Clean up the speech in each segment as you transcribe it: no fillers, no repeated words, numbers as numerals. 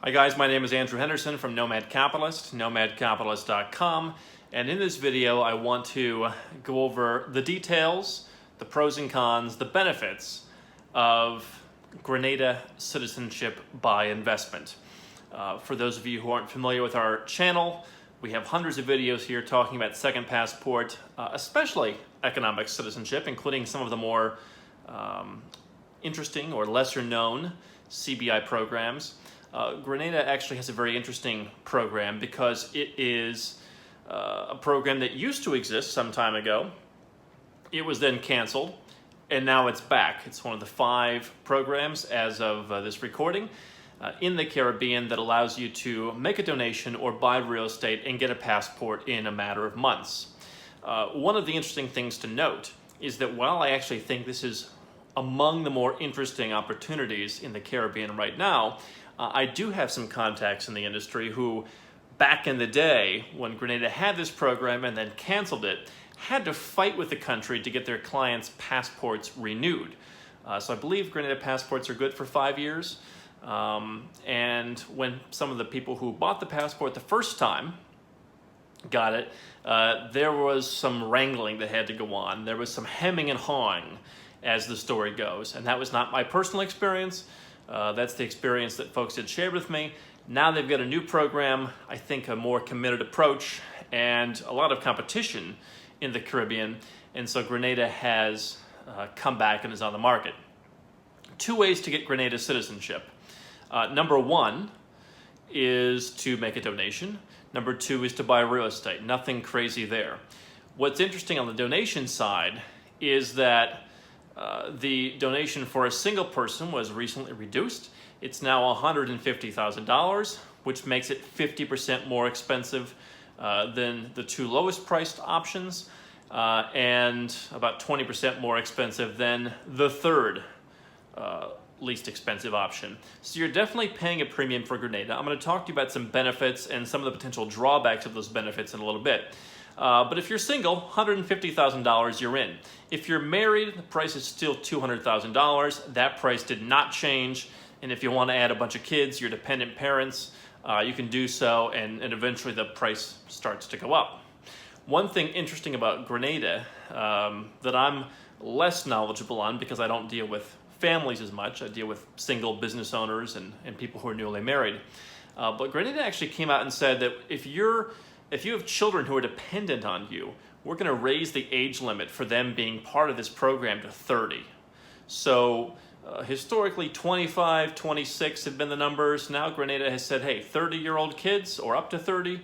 Hi guys, my name is Andrew Henderson from Nomad Capitalist, nomadcapitalist.com, and in this video I want to go over the details, the pros and cons, the benefits of Grenada citizenship by investment. For those of you who aren't familiar with our channel, we have hundreds of videos here talking about second passport, especially economic citizenship, including some of the more interesting or lesser known CBI programs. Grenada actually has a very interesting program because it is a program that used to exist some time ago. It was then canceled, and now it's back. It's one of the 5 programs as of this recording in the Caribbean that allows you to make a donation or buy real estate and get a passport in a matter of months. One of the interesting things to note is that while I actually think this is among the more interesting opportunities in the Caribbean right now, I do have some contacts in the industry who, back in the day, when Grenada had this program and then canceled it, had to fight with the country to get their clients' passports renewed. So I believe Grenada passports are good for 5 years. And when some of the people who bought the passport the first time got it, there was some wrangling that had to go on. There was some hemming and hawing, as the story goes. And that was not my personal experience. That's the experience that folks had shared with me. Now they've got a new program, I think a more committed approach, and a lot of competition in the Caribbean. And so Grenada has come back and is on the market. 2 ways to get Grenada citizenship. Number 1 is to make a donation. Number 2 is to buy real estate. Nothing crazy there. What's interesting on the donation side is that the donation for a single person was recently reduced. It's now $150,000, which makes it 50% more expensive than the 2 lowest priced options, and about 20% more expensive than the 3rd least expensive option. So you're definitely paying a premium for Grenada. I'm going to talk to you about some benefits and some of the potential drawbacks of those benefits in a little bit. But if you're single, $150,000 you're in. If you're married, the price is still $200,000. That price did not change. And if you want to add a bunch of kids, your dependent parents, you can do so, and eventually the price starts to go up. One thing interesting about Grenada that I'm less knowledgeable on, because I don't deal with families as much, I deal with single business owners and people who are newly married. But Grenada actually came out and said that if you have children who are dependent on you, we're going to raise the age limit for them being part of this program to 30. So historically 25, 26 have been the numbers. Now Grenada has said, hey, 30-year-old kids or up to 30,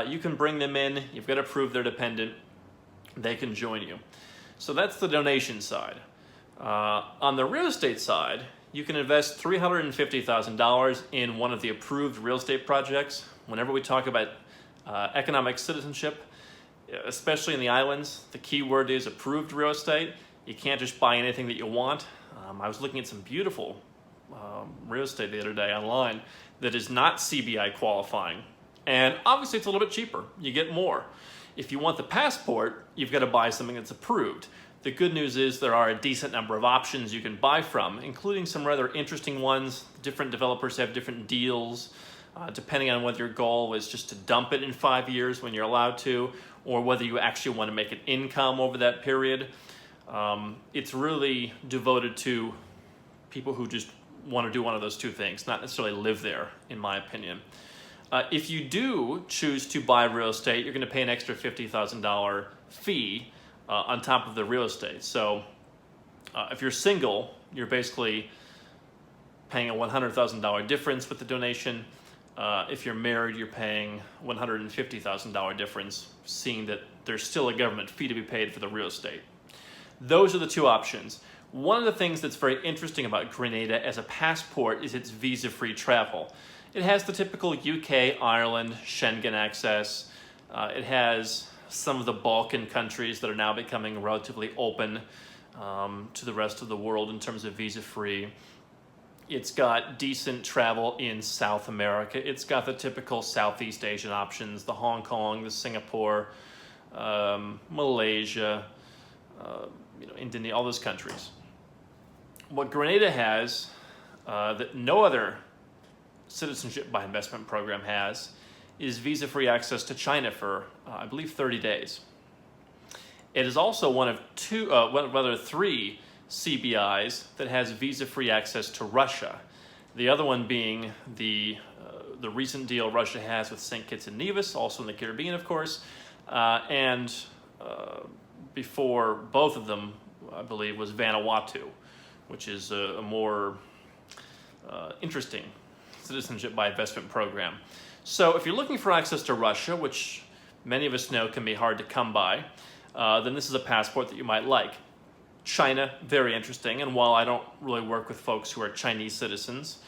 you can bring them in. You've got to prove they're dependent. They can join you. So that's the donation side. On the real estate side, you can invest $350,000 in one of the approved real estate projects. Whenever we talk about economic citizenship, especially in the islands, the key word is approved real estate. You can't just buy anything that you want. I was looking at some beautiful real estate the other day online that is not CBI qualifying. And obviously it's a little bit cheaper. You get more. If you want the passport, you've got to buy something that's approved. The good news is there are a decent number of options you can buy from, including some rather interesting ones. Different developers have different deals. Depending on whether your goal is just to dump it in 5 years when you're allowed to, or whether you actually want to make an income over that period. It's really devoted to people who just want to do one of those 2 things, not necessarily live there, in my opinion. If you do choose to buy real estate, you're going to pay an extra $50,000 fee on top of the real estate. So if you're single, you're basically paying a $100,000 difference with the donation. If you're married, you're paying $150,000 difference, seeing that there's still a government fee to be paid for the real estate. Those are the 2 options. One of the things that's very interesting about Grenada as a passport is its visa-free travel. It has the typical UK, Ireland, Schengen access. It has some of the Balkan countries that are now becoming relatively open to the rest of the world in terms of visa-free. It's got decent travel in South America. It's got the typical Southeast Asian options, the Hong Kong, the Singapore, Malaysia, Indonesia, all those countries. What Grenada has that no other Citizenship by Investment program has is visa-free access to China for, I believe, 30 days. It is also one of three CBIs that has visa-free access to Russia. The other one being the recent deal Russia has with St. Kitts and Nevis, also in the Caribbean, of course, and before both of them, I believe, was Vanuatu, which is a more interesting citizenship by investment program. So if you're looking for access to Russia, which many of us know can be hard to come by, then this is a passport that you might like. China, very interesting, and while I don't really work with folks who are Chinese citizens,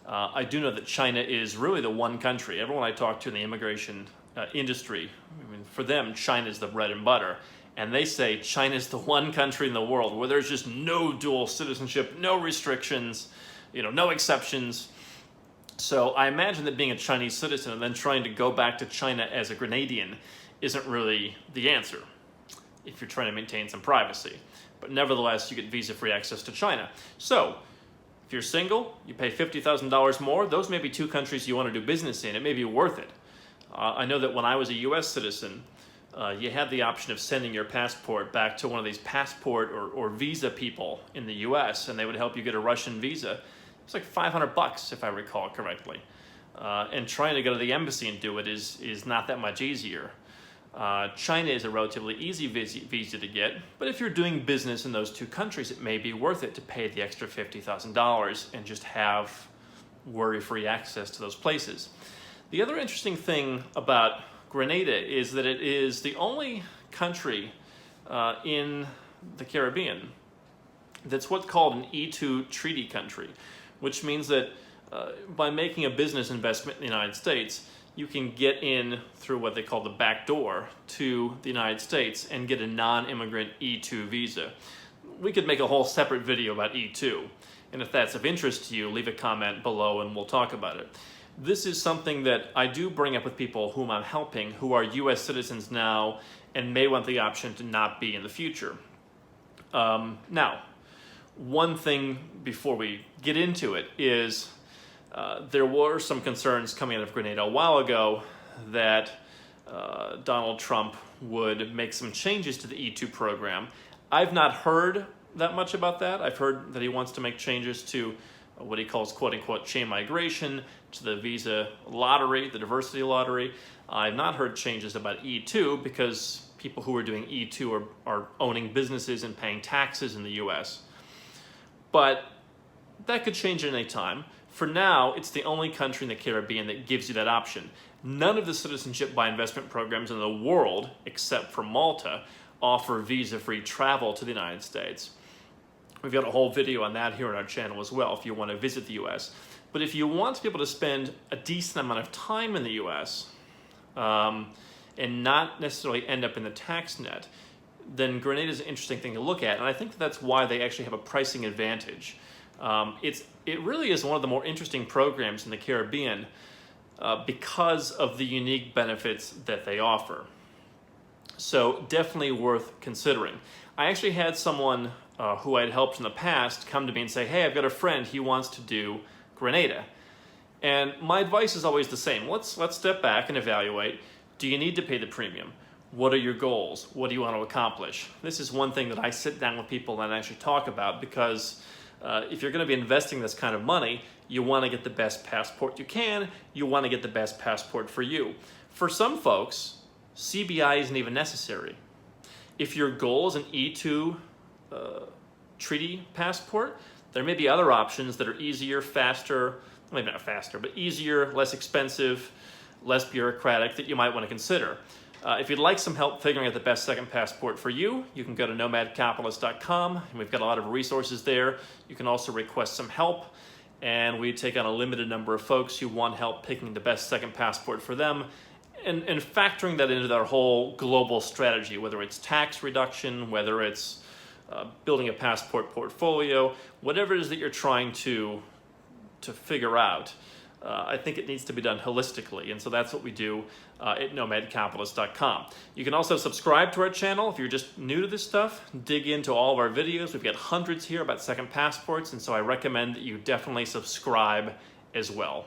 I do know that China is really the one country. Everyone I talk to in the immigration industry, I mean, for them, China is the bread and butter. And they say China is the one country in the world where there's just no dual citizenship, no restrictions, no exceptions. So I imagine that being a Chinese citizen and then trying to go back to China as a Grenadian isn't really the answer if you're trying to maintain some privacy. But nevertheless, you get visa-free access to China. So if you're single, you pay $50,000 more, those may be two countries you want to do business in. It may be worth it. I know that when I was a U.S. citizen, you had the option of sending your passport back to one of these passport or visa people in the U.S., and they would help you get a Russian visa. It's like $500 if I recall correctly. And trying to go to the embassy and do it is not that much easier. China is a relatively easy visa to get, but if you're doing business in those two countries, it may be worth it to pay the extra $50,000 and just have worry-free access to those places. The other interesting thing about Grenada is that it is the only country in the Caribbean that's what's called an E2 treaty country, which means that by making a business investment in the United States, you can get in through what they call the back door to the United States and get a non-immigrant E2 visa. We could make a whole separate video about E2, and if that's of interest to you, leave a comment below and we'll talk about it. This is something that I do bring up with people whom I'm helping who are U.S. citizens now and may want the option to not be in the future. Now, one thing before we get into it is there were some concerns coming out of Grenada a while ago that Donald Trump would make some changes to the E2 program. I've not heard that much about that. I've heard that he wants to make changes to what he calls quote-unquote chain migration, to the visa lottery, the diversity lottery. I've not heard changes about E2 because people who are doing E2 are owning businesses and paying taxes in the U.S. But that could change at any time. For now, it's the only country in the Caribbean that gives you that option. None of the citizenship by investment programs in the world, except for Malta, offer visa-free travel to the United States. We've got a whole video on that here on our channel as well if you want to visit the U.S. But if you want to be able to spend a decent amount of time in the U.S. And not necessarily end up in the tax net, then Grenada is an interesting thing to look at. And I think that's why they actually have a pricing advantage. It really is one of the more interesting programs in the Caribbean because of the unique benefits that they offer. So definitely worth considering. I actually had someone who I'd helped in the past come to me and say, hey, I've got a friend, he wants to do Grenada. And my advice is always the same. Let's step back and evaluate. Do you need to pay the premium? What are your goals? What do you want to accomplish? This is one thing that I sit down with people and actually talk about because if you're going to be investing this kind of money, you want to get the best passport you can. You want to get the best passport for you. For some folks, CBI isn't even necessary. If your goal is an E2 treaty passport, there may be other options that are easier, faster, maybe not faster, but easier, less expensive, less bureaucratic that you might want to consider. If you'd like some help figuring out the best second passport for you, you can go to nomadcapitalist.com, and we've got a lot of resources there. You can also request some help, and we take on a limited number of folks who want help picking the best second passport for them and factoring that into their whole global strategy, whether it's tax reduction, whether it's building a passport portfolio, whatever it is that you're trying to figure out. I think it needs to be done holistically, and so that's what we do at nomadcapitalist.com. You can also subscribe to our channel if you're just new to this stuff. Dig into all of our videos. We've got hundreds here about second passports, and so I recommend that you definitely subscribe as well.